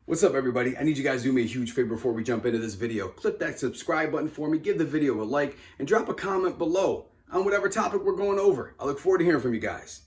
What's up, everybody? I need you guys to do me a huge favor before we jump into this video. Click that subscribe button for me, give the video a like, and drop a comment below on whatever topic we're going over. I look forward to hearing from you guys.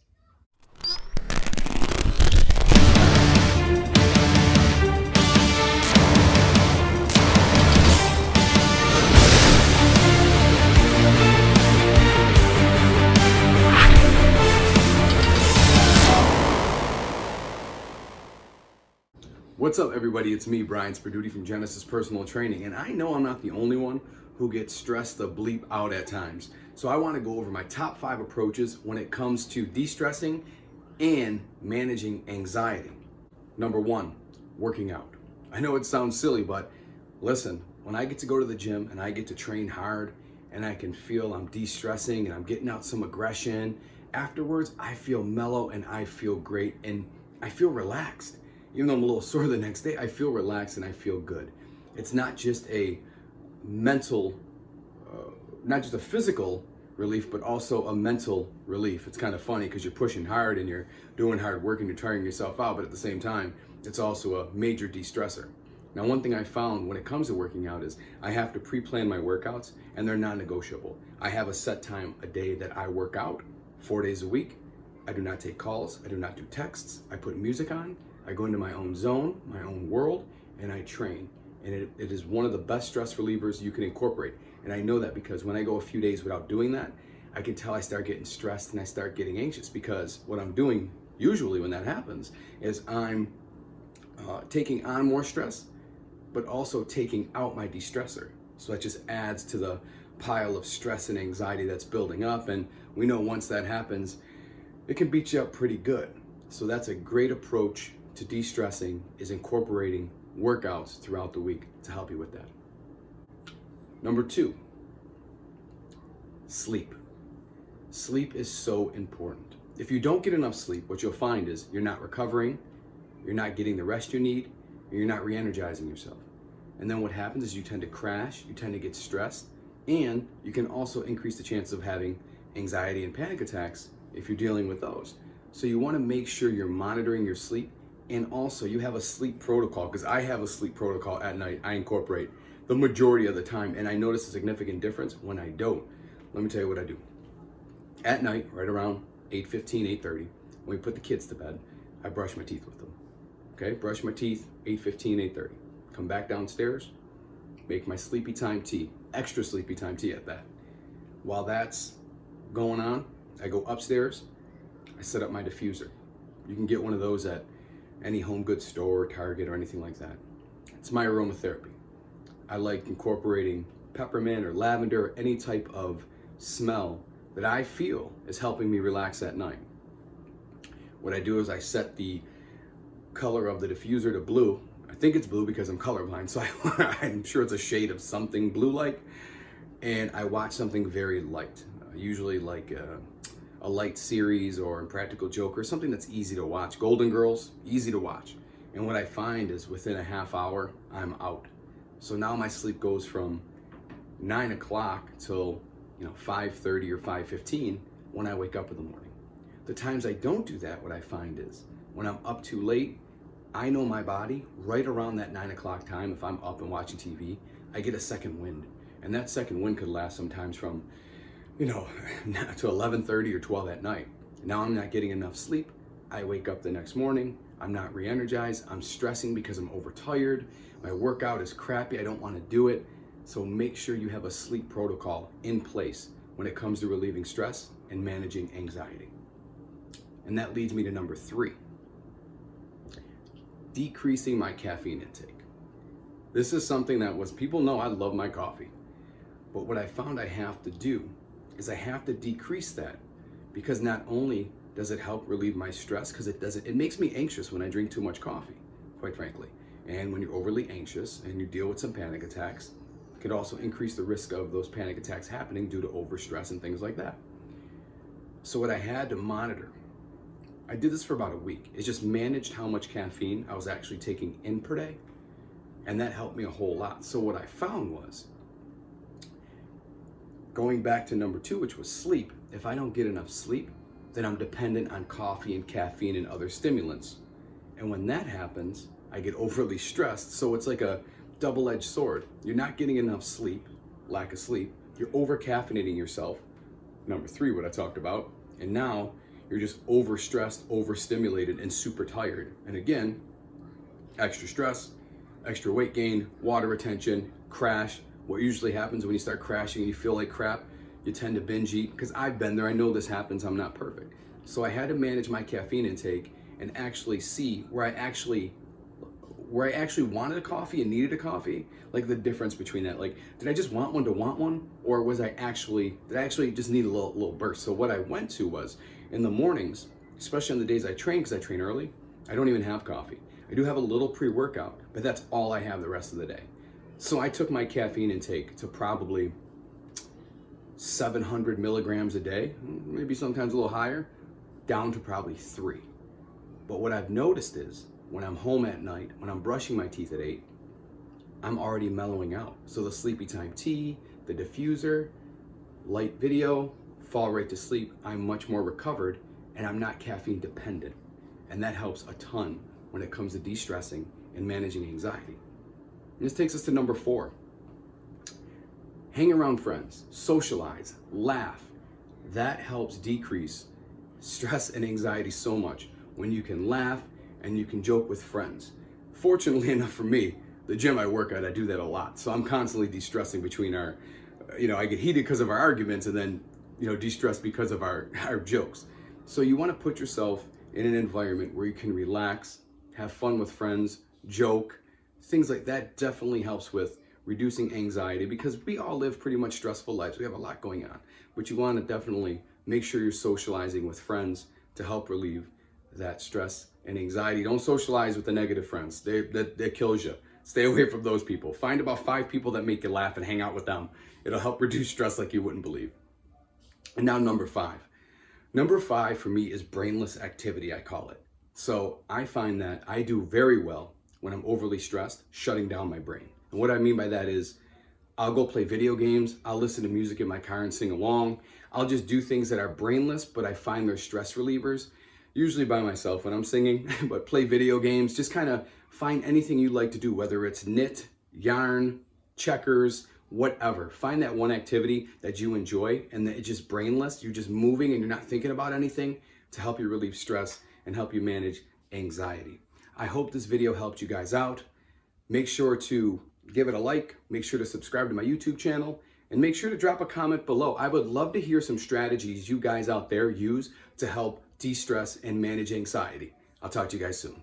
What's up, everybody? It's me, Brian Sperduti from Genesis Personal Training, and I know I'm not the only one who gets stressed the bleep out at times. So I want to go over my top 5 approaches when it comes to de-stressing and managing anxiety. Number 1, working out. I know it sounds silly, but listen, when I get to go to the gym and I get to train hard and I can feel I'm de-stressing and I'm getting out some aggression, afterwards I feel mellow and I feel great and I feel relaxed. Even though I'm a little sore the next day, I feel relaxed and I feel good. It's not just a mental, not just a physical relief, but also a mental relief. It's kind of funny because you're pushing hard and you're doing hard work and you're tiring yourself out, but at the same time, it's also a major de-stressor. Now, one thing I found when it comes to working out is I have to pre-plan my workouts and they're non-negotiable. I have a set time a day that I work out 4 days a week. I do not take calls. I do not do texts. I put music on. I go into my own zone, my own world, and I train. And it is one of the best stress relievers you can incorporate. And I know that because when I go a few days without doing that, I can tell I start getting stressed and I start getting anxious, because what I'm doing usually when that happens is I'm taking on more stress, but also taking out my de-stressor. So that just adds to the pile of stress and anxiety that's building up. And we know once that happens, it can beat you up pretty good. So that's a great approach to de-stressing, is incorporating workouts throughout the week to help you with that. Number 2, sleep. Sleep is so important. If you don't get enough sleep, what you'll find is you're not recovering, you're not getting the rest you need, and you're not re-energizing yourself. And then what happens is you tend to crash, you tend to get stressed, and you can also increase the chances of having anxiety and panic attacks if you're dealing with those. So you want to make sure you're monitoring your sleep, and also you have a sleep protocol, because I have a sleep protocol at night I incorporate the majority of the time, and I notice a significant difference when I don't. Let me tell you what I do. At night, right around 8:15, 8:30, when we put the kids to bed, I brush my teeth with them. Okay, brush my teeth, 8:15, 8:30. Come back downstairs, make my sleepy time tea, extra sleepy time tea at that. While that's going on, I go upstairs, I set up my diffuser. You can get one of those at any home goods store, Target, or anything like that. It's my aromatherapy. I like incorporating peppermint or lavender or any type of smell that I feel is helping me relax at night. What I do is I set the color of the diffuser to blue. I think it's blue because I'm colorblind, so I'm sure it's a shade of something blue-like. And I watch something very light, usually like a light series or Impractical Joker, something that's easy to watch. Golden Girls, easy to watch. And what I find is within a half hour, I'm out. So now my sleep goes from 9 o'clock till 5:30 or 5:15 when I wake up in the morning. The times I don't do that, what I find is when I'm up too late, I know my body right around that 9 o'clock time, if I'm up and watching TV, I get a second wind. And that second wind could last sometimes from to 11:30 or 12 at night. Now I'm not getting enough sleep. I wake up the next morning, I'm not re-energized, I'm stressing because I'm overtired, my workout is crappy, I don't want to do it. So make sure you have a sleep protocol in place when it comes to relieving stress and managing anxiety. And that leads me to number 3, decreasing my caffeine intake. This is something that people know I love my coffee, but what I found I have to do is I have to decrease that, because not only does it help relieve my stress, because it makes me anxious when I drink too much coffee, quite frankly. And when you're overly anxious and you deal with some panic attacks, it could also increase the risk of those panic attacks happening due to overstress and things like that. So what I had to monitor, I did this for about a week, is just managed how much caffeine I was actually taking in per day, and that helped me a whole lot. So what I found was, going back to number 2, which was sleep, if I don't get enough sleep, then I'm dependent on coffee and caffeine and other stimulants. And when that happens, I get overly stressed. So it's like a double-edged sword. You're not getting enough sleep, lack of sleep. You're over-caffeinating yourself. Number 3, what I talked about. And now you're just overstressed, overstimulated, and super tired. And again, extra stress, extra weight gain, water retention, crash. What usually happens when you start crashing and you feel like crap, you tend to binge eat. Because I've been there, I know this happens, I'm not perfect. So I had to manage my caffeine intake and actually see where I actually wanted a coffee and needed a coffee, like the difference between that. Like, did I just want one to want one, or did I actually just need a little burst? So what I went to was, in the mornings, especially on the days I train, because I train early, I don't even have coffee. I do have a little pre-workout, but that's all I have the rest of the day. So I took my caffeine intake to probably 700 milligrams a day, maybe sometimes a little higher, down to probably 3. But what I've noticed is, when I'm home at night, when I'm brushing my teeth at 8, I'm already mellowing out. So the sleepy time tea, the diffuser, light video, fall right to sleep, I'm much more recovered and I'm not caffeine dependent. And that helps a ton when it comes to de-stressing and managing anxiety. And this takes us to number 4. Hang around friends, socialize, laugh. That helps decrease stress and anxiety so much when you can laugh and you can joke with friends. Fortunately enough for me, the gym I work at, I do that a lot. So I'm constantly de-stressing between our, I get heated because of our arguments and then, de-stress because of our jokes. So you want to put yourself in an environment where you can relax, have fun with friends, joke, things like that definitely helps with reducing anxiety, because we all live pretty much stressful lives. We have a lot going on, but you want to definitely make sure you're socializing with friends to help relieve that stress and anxiety. Don't socialize with the negative friends. That kills you. Stay away from those people. Find about 5 people that make you laugh and hang out with them. It'll help reduce stress like you wouldn't believe. And now number 5. Number 5 for me is brainless activity, I call it. So I find that I do very well when I'm overly stressed, shutting down my brain. And what I mean by that is, I'll go play video games, I'll listen to music in my car and sing along. I'll just do things that are brainless, but I find they're stress relievers, usually by myself when I'm singing, but play video games, just kind of find anything you like to do, whether it's knit, yarn, checkers, whatever. Find that one activity that you enjoy and that it's just brainless, you're just moving and you're not thinking about anything, to help you relieve stress and help you manage anxiety. I hope this video helped you guys out. Make sure to give it a like, make sure to subscribe to my YouTube channel, and make sure to drop a comment below. I would love to hear some strategies you guys out there use to help de-stress and manage anxiety. I'll talk to you guys soon.